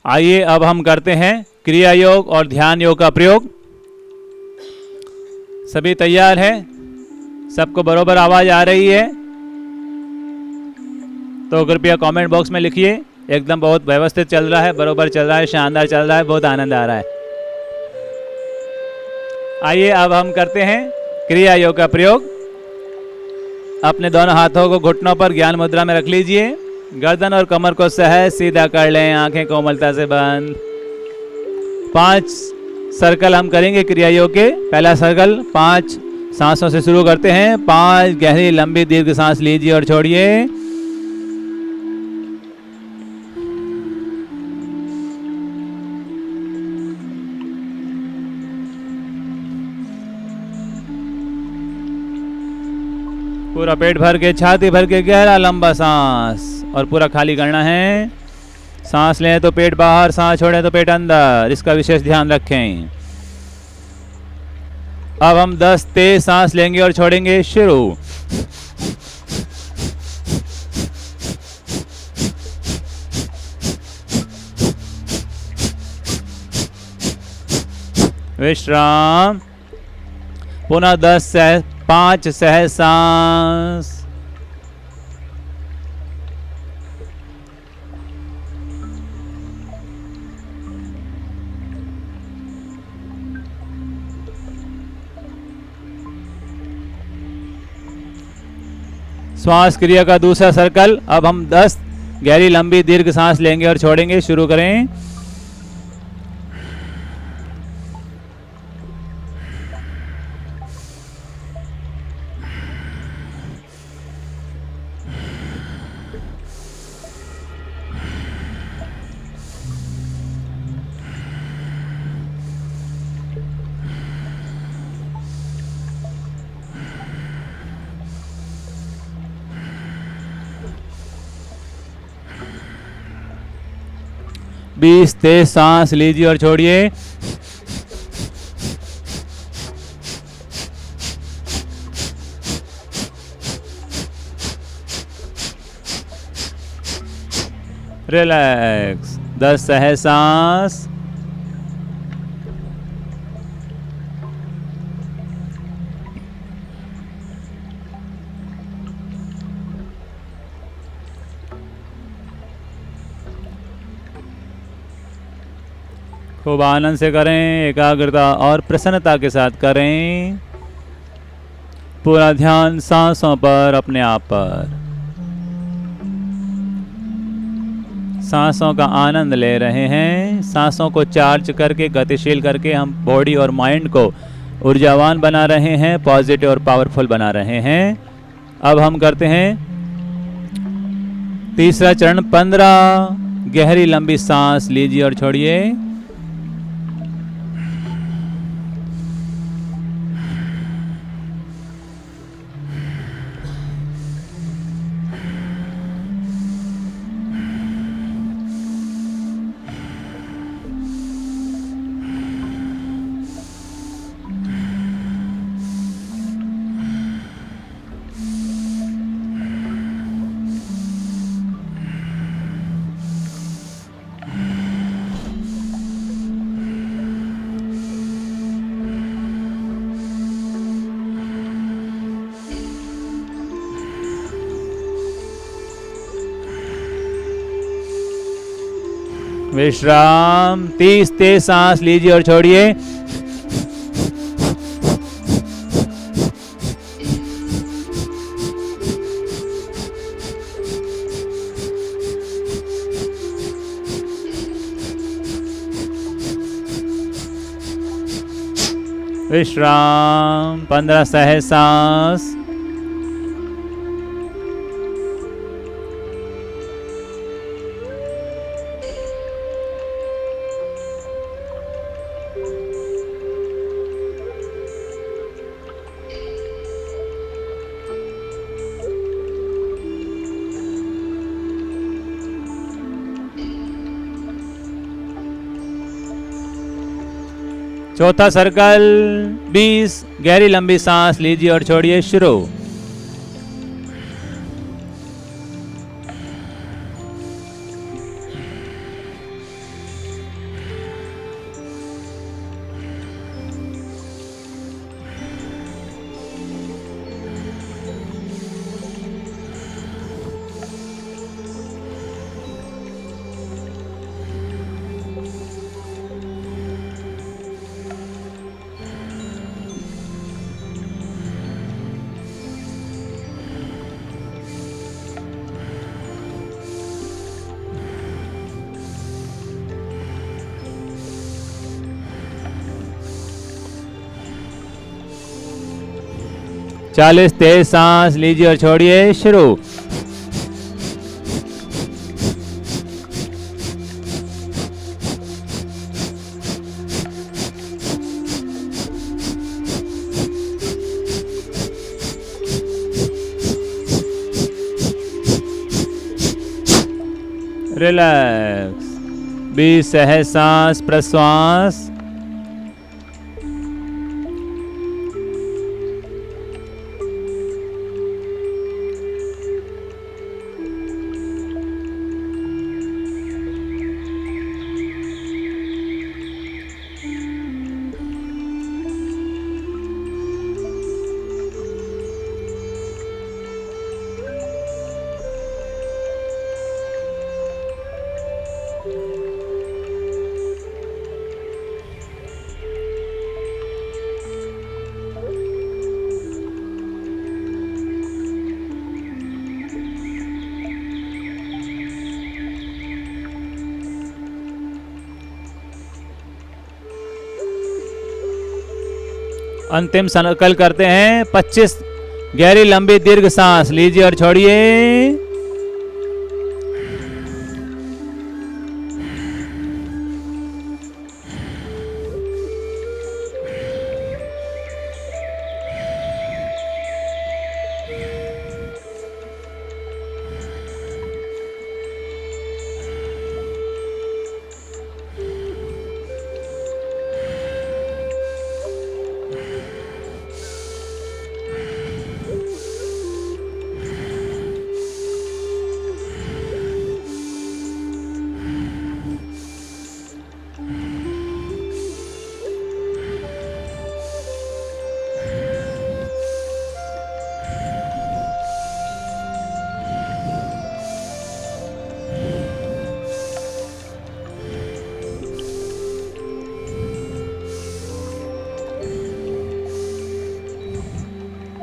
आइए अब हम करते हैं क्रिया योग और ध्यान योग का प्रयोग। सभी तैयार हैं? सबको बरोबर आवाज आ रही है? तो कृपया कमेंट बॉक्स में लिखिए। एकदम बहुत व्यवस्थित चल रहा है, बरोबर चल रहा है, शानदार चल रहा है, बहुत आनंद आ रहा है। आइए अब हम करते हैं क्रिया योग का प्रयोग। अपने दोनों हाथों को घुटनों पर ज्ञान मुद्रा में रख लीजिए। गर्दन और कमर को सहज सीधा कर लें, आंखें कोमलता से बंद। 5 सर्कल हम करेंगे क्रिया योग के। पहला सर्कल 5 सांसों से शुरू करते हैं। 5 गहरी लंबी दीर्घ सांस लीजिए और छोड़िए। पूरा पेट भर के, छाती भर के गहरा लंबा सांस और पूरा खाली करना है। सांस लें तो पेट बाहर, सांस छोड़ें तो पेट अंदर, इसका विशेष ध्यान रखें। अब हम 10 तेज सांस लेंगे और छोड़ेंगे। शुरू। विश्राम। पुनः 5 सहज सांस। श्वास क्रिया का दूसरा सर्कल। अब हम 10 गहरी लंबी दीर्घ सांस लेंगे और छोड़ेंगे। शुरू करें। बीस तेज सांस लीजिए और छोड़िए। रिलैक्स। 10 सहज सांस। खूब आनंद से करें, एकाग्रता और प्रसन्नता के साथ करें। पूरा ध्यान सांसों पर, अपने आप पर। सांसों का आनंद ले रहे हैं। सांसों को चार्ज करके, गतिशील करके हम बॉडी और माइंड को ऊर्जावान बना रहे हैं, पॉजिटिव और पावरफुल बना रहे हैं। अब हम करते हैं तीसरा चरण। 15 गहरी लंबी सांस लीजिए और छोड़िए। विश्राम। 30 तेज सांस लीजिए और छोड़िए। विश्राम। 15 सहज सांस। चौथा सर्कल। 20 गहरी लंबी सांस लीजिए और छोड़िए। शुरू। 40 तेज सांस लीजिए और छोड़िए। शुरू। रिलैक्स। 20 सहज सांस प्रश्वास। अंतिम संकल्प करते हैं। 25 गहरी लंबी दीर्घ सांस लीजिए और छोड़िए।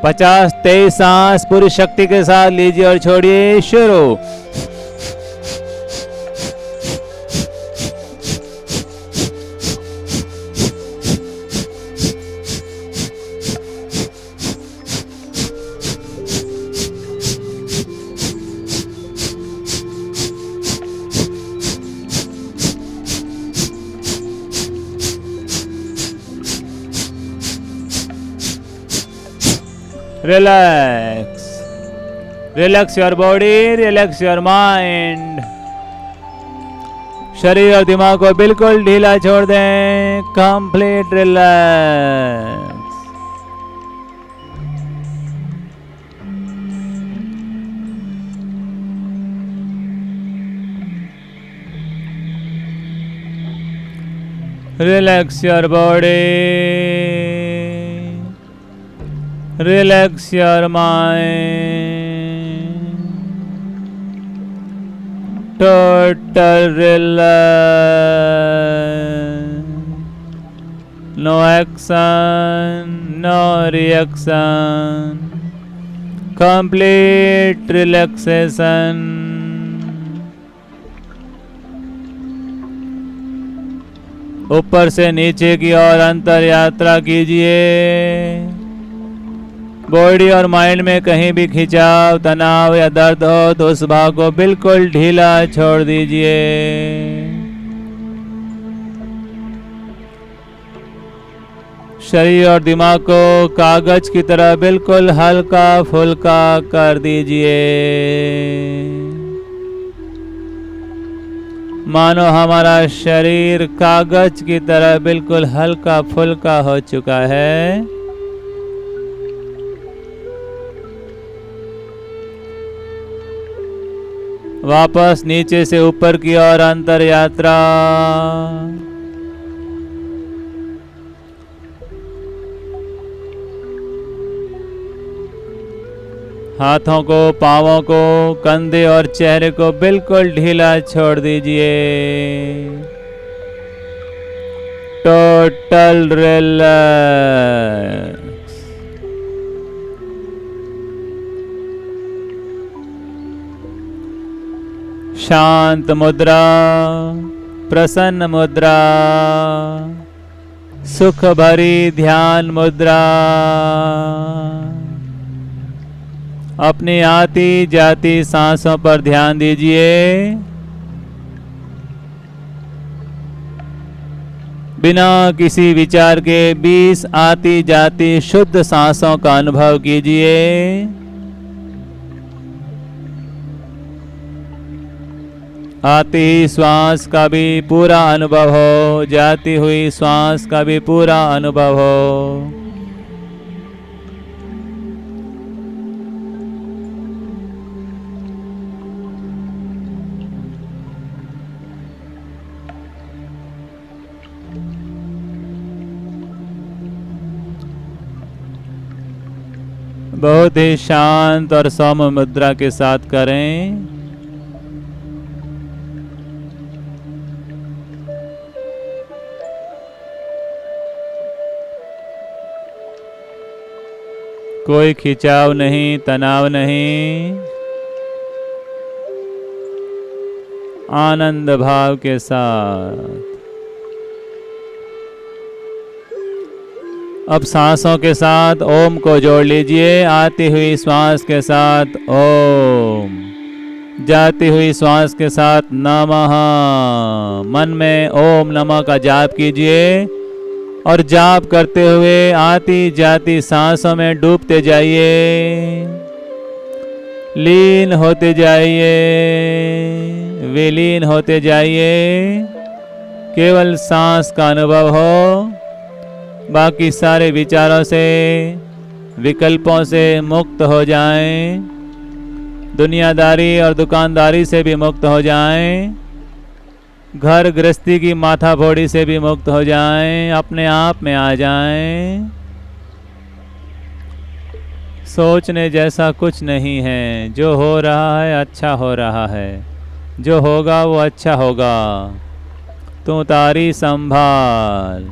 पचास 23 सांस पूरी शक्ति के साथ लीजिए और छोड़िए। शुरू। Relax. Relax your body, relax your mind. शरीर और दिमाग को बिल्कुल ढीला छोड़ दें। Complete relax. Relax your body, relax your mind. Total relax. No action, no reaction. Complete relaxation. ऊपर से नीचे की ओर अंतर यात्रा कीजिए। बॉडी और माइंड में कहीं भी खिंचाव, तनाव या दर्द हो तो उस भाग को बिल्कुल ढीला छोड़ दीजिए। शरीर और दिमाग को कागज की तरह बिल्कुल हल्का फुल्का कर दीजिए। मानो हमारा शरीर कागज की तरह बिल्कुल हल्का फुल्का हो चुका है। वापस नीचे से ऊपर की ओर अंतर यात्रा। हाथों को, पांवों को, कंधे और चेहरे को बिल्कुल ढीला छोड़ दीजिए। Total relax. शांत मुद्रा, प्रसन्न मुद्रा, सुख भरी ध्यान मुद्रा। अपनी आती जाती सांसों पर ध्यान दीजिए। बिना किसी विचार के 20 आती जाती शुद्ध सांसों का अनुभव कीजिए। आती हुई श्वास का भी पूरा अनुभव हो, जाती हुई श्वास का भी पूरा अनुभव हो। बहुत ही शांत और सौम्य मुद्रा के साथ करें। कोई खिंचाव नहीं, तनाव नहीं, आनंद भाव के साथ। अब सांसों के साथ ओम को जोड़ लीजिए। आती हुई श्वास के साथ ओम, जाती हुई श्वास के साथ नमः। मन में ओम नमः का जाप कीजिए और जाप करते हुए आती जाती सांसों में डूबते जाइए, लीन होते जाइए, विलीन होते जाइए। केवल सांस का अनुभव हो, बाकी सारे विचारों से, विकल्पों से मुक्त हो जाएं, दुनियादारी और दुकानदारी से भी मुक्त हो जाएं, घर गृहस्थी की माथा फोड़ी से भी मुक्त हो जाएं, अपने आप में आ जाएं। सोचने जैसा कुछ नहीं है, जो हो रहा है अच्छा हो रहा है, जो होगा वो अच्छा होगा। तू तारी संभाल,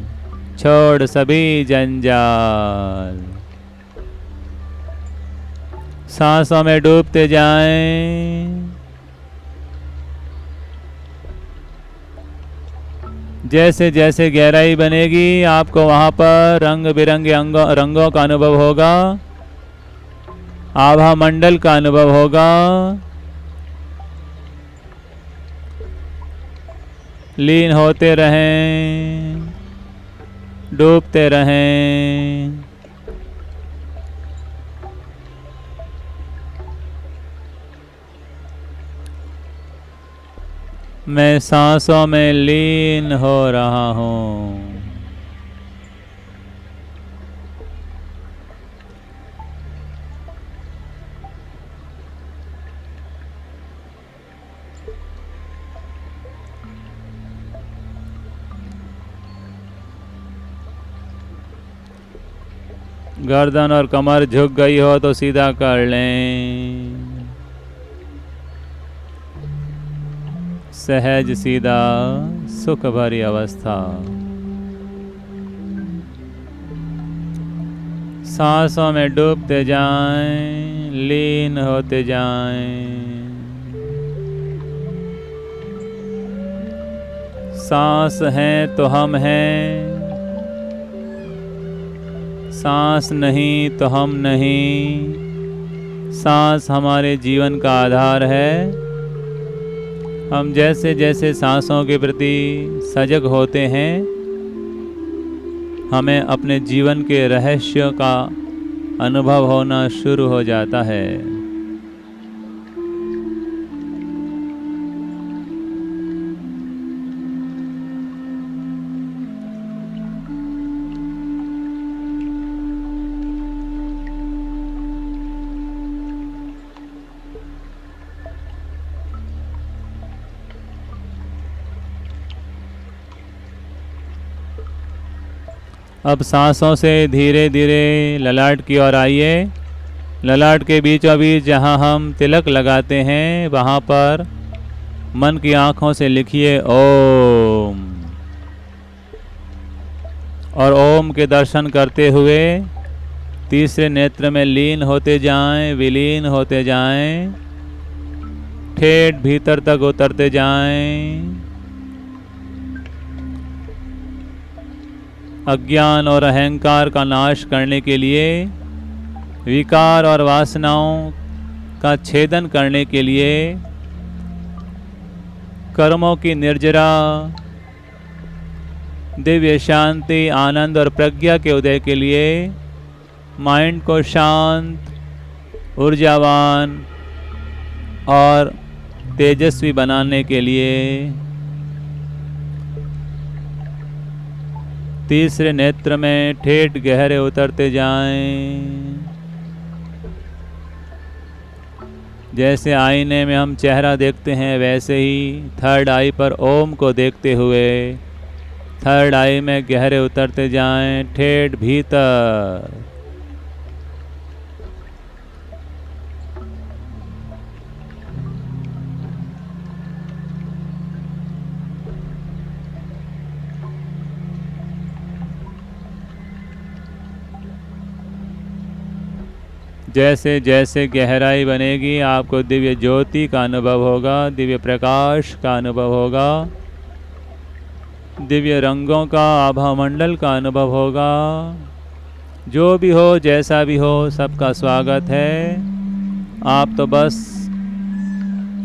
छोड़ सभी जंजाल। सांसों में डूबते जाएं। जैसे जैसे गहराई बनेगी आपको वहाँ पर रंग बिरंगे रंगों का अनुभव होगा, आभा मंडल का अनुभव होगा। लीन होते रहें, डूबते रहें। मैं सांसों में लीन हो रहा हूँ। गर्दन और कमर झुक गई हो तो सीधा कर लें। सहज सीधा सुख भरी अवस्था। सांसों में डूबते जाएं, लीन होते जाएं। सांस है तो हम हैं, सांस नहीं तो हम नहीं। सांस हमारे जीवन का आधार है। हम जैसे जैसे सांसों के प्रति सजग होते हैं, हमें अपने जीवन के रहस्य का अनुभव होना शुरू हो जाता है। अब सांसों से धीरे धीरे ललाट की ओर आइए। ललाट के बीचों बीच जहाँ हम तिलक लगाते हैं, वहाँ पर मन की आँखों से लिखिए ओम, और ओम के दर्शन करते हुए तीसरे नेत्र में लीन होते जाएं, विलीन होते जाएं, ठेठ भीतर तक उतरते जाएं। अज्ञान और अहंकार का नाश करने के लिए, विकार और वासनाओं का छेदन करने के लिए, कर्मों की निर्जरा, दिव्य शांति, आनंद और प्रज्ञा के उदय के लिए, माइंड को शांत, ऊर्जावान और तेजस्वी बनाने के लिए तीसरे नेत्र में ठेठ गहरे उतरते जाएं। जैसे आईने में हम चेहरा देखते हैं, वैसे ही थर्ड आई पर ओम को देखते हुए थर्ड आई में गहरे उतरते जाएं, ठेठ भीतर। जैसे जैसे गहराई बनेगी, आपको दिव्य ज्योति का अनुभव होगा, दिव्य प्रकाश का अनुभव होगा, दिव्य रंगों का आभा मंडल का अनुभव होगा। जो भी हो, जैसा भी हो, सबका स्वागत है। आप तो बस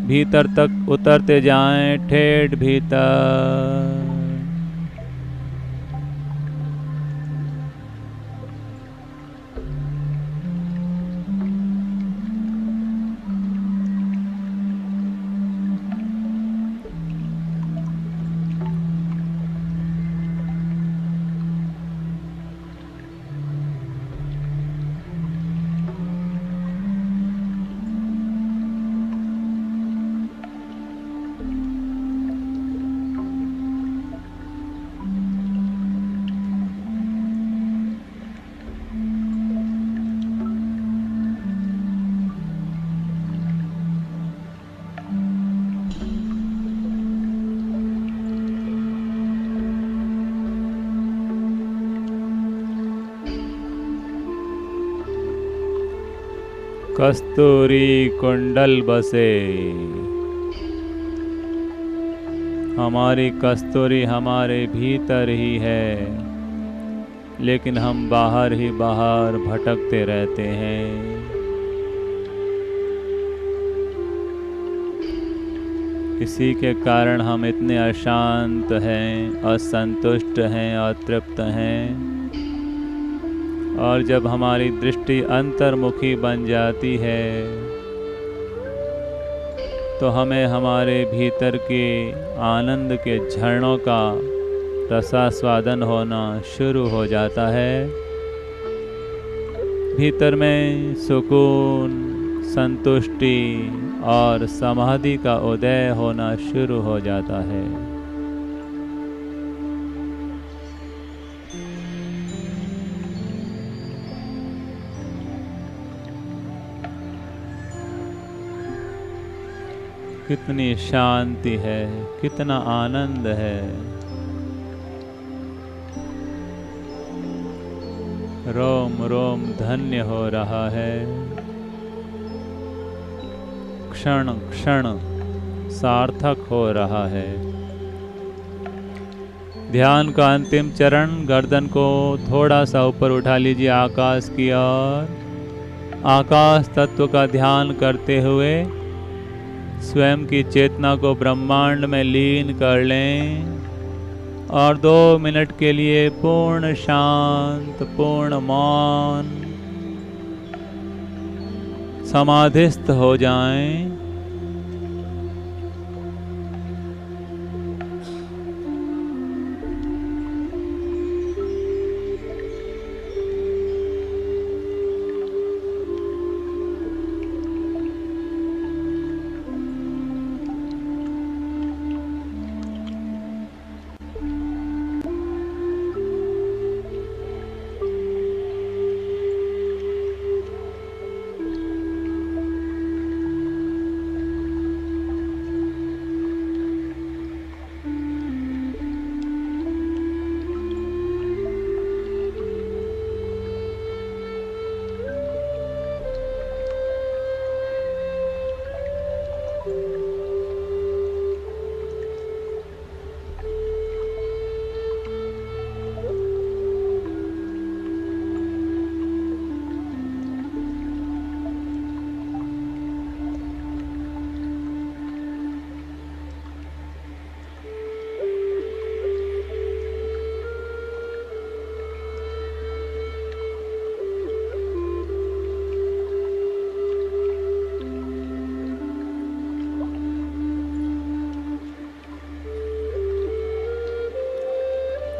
भीतर तक उतरते जाएं, ठेठ भीतर। कस्तूरी कुंडल बसे, हमारी कस्तूरी हमारे भीतर ही है, लेकिन हम बाहर ही बाहर भटकते रहते हैं। इसी के कारण हम इतने अशांत हैं, असंतुष्ट हैं, अतृप्त हैं। और जब हमारी दृष्टि अंतर्मुखी बन जाती है तो हमें हमारे भीतर के आनंद के झरनों का रसास्वादन होना शुरू हो जाता है। भीतर में सुकून, संतुष्टि और समाधि का उदय होना शुरू हो जाता है। कितनी शांति है, कितना आनंद है। रोम रोम धन्य हो रहा है। क्षण क्षण सार्थक हो रहा है। ध्यान का अंतिम चरण, गर्दन को थोड़ा सा ऊपर उठा लीजिए आकाश की ओर। आकाश तत्व का ध्यान करते हुए स्वयं की चेतना को ब्रह्मांड में लीन कर लें और 2 मिनट के लिए पूर्ण शांत, पूर्ण मौन, समाधिस्थ हो जाएं।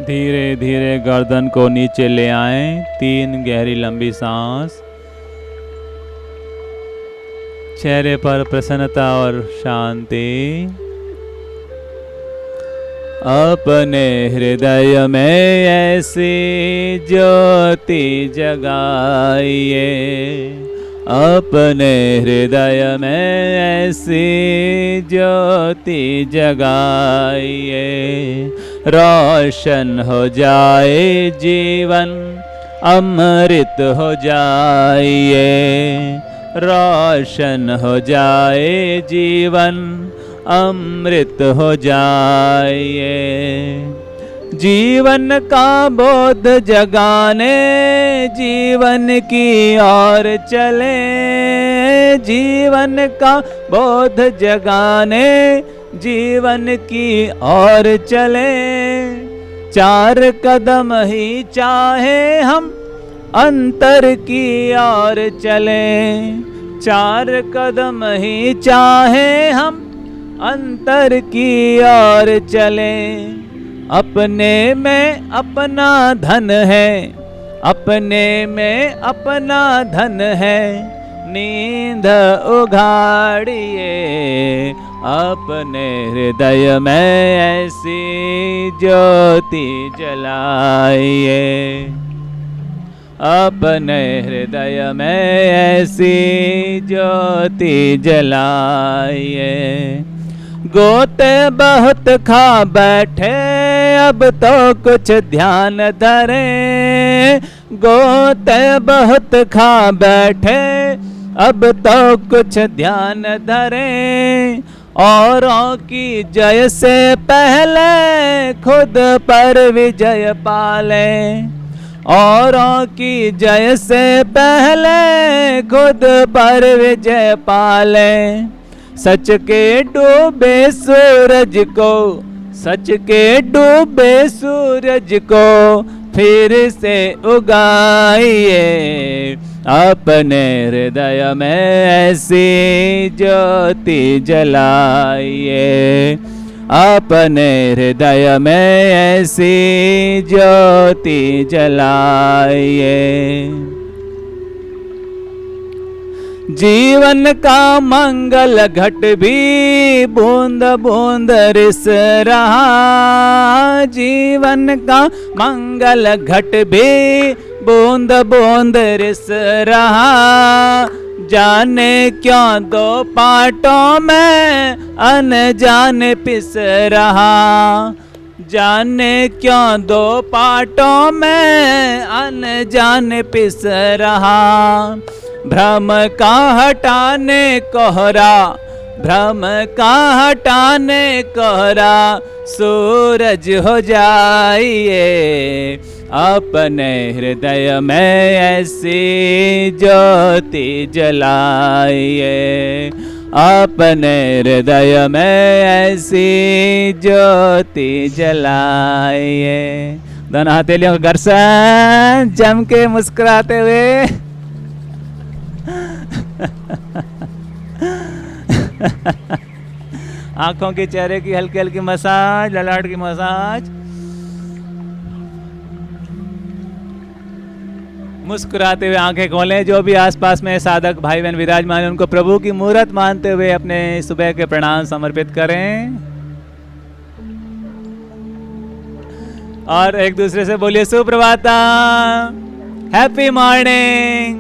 धीरे धीरे गर्दन को नीचे ले आएं। 3 गहरी लंबी सांस। चेहरे पर प्रसन्नता और शांति। अपने हृदय में ऐसी ज्योति जगाइए। अपने हृदय में ऐसी ज्योति जगाइए। रोशन हो जाए जीवन, अमृत हो जाइए। रोशन हो जाए जीवन, अमृत हो जाइए। जीवन का बोध जगाने जीवन की ओर चले। जीवन का बोध जगाने जीवन की ओर चले। 4 कदम ही चाहे हम अंतर की ओर चले। 4 कदम ही चाहे हम अंतर की ओर चले। अपने में अपना धन है, अपने में अपना धन है। नींद उघाड़िए। अपने हृदय में ऐसी ज्योति जलाइए। अपने हृदय में ऐसी ज्योति जलाइए। गोते बहुत खा बैठे, अब तो कुछ ध्यान धरे। गोते बहुत खा बैठे, अब तो कुछ ध्यान धरे। औरों की जय से पहले खुद पर विजय पाले। औरों की जय से पहले खुद पर विजय पाले। सच के डूबे सूरज को, सच के डूबे सूरज को फिर से उगाइए। अपने हृदय में ऐसी ज्योति जलाइए। अपने हृदय में ऐसी ज्योति जलाइए। जीवन का मंगल घट भी बूंद बूंद रिस रहा। जीवन का मंगल घट भी बूंद बूंद रिस रहा। जाने क्यों 2 पाटों में अनजाने पिस रहा। जाने क्यों 2 पाटों में अनजाने पिस रहा। भ्रम का हटाने कोहरा, भ्रम का हटाने कोहरा सूरज हो जाइए। अपने हृदय में ऐसी ज्योति जलाइए। अपने हृदय में ऐसी ज्योति जलाइए। दोनों हथेलियों को घर्षण जम के मुस्कुराते हुए आंखों के चेहरे की हल्की हल्की मसाज, ललाट की मसाज। मुस्कुराते हुए आंखें खोलें। जो भी आसपास में साधक भाई बहन विराजमान हैं उनको प्रभु की मूर्त मानते हुए अपने सुबह के प्रणाम समर्पित करें और एक दूसरे से बोलिए सुप्रभातम, हैप्पी मॉर्निंग।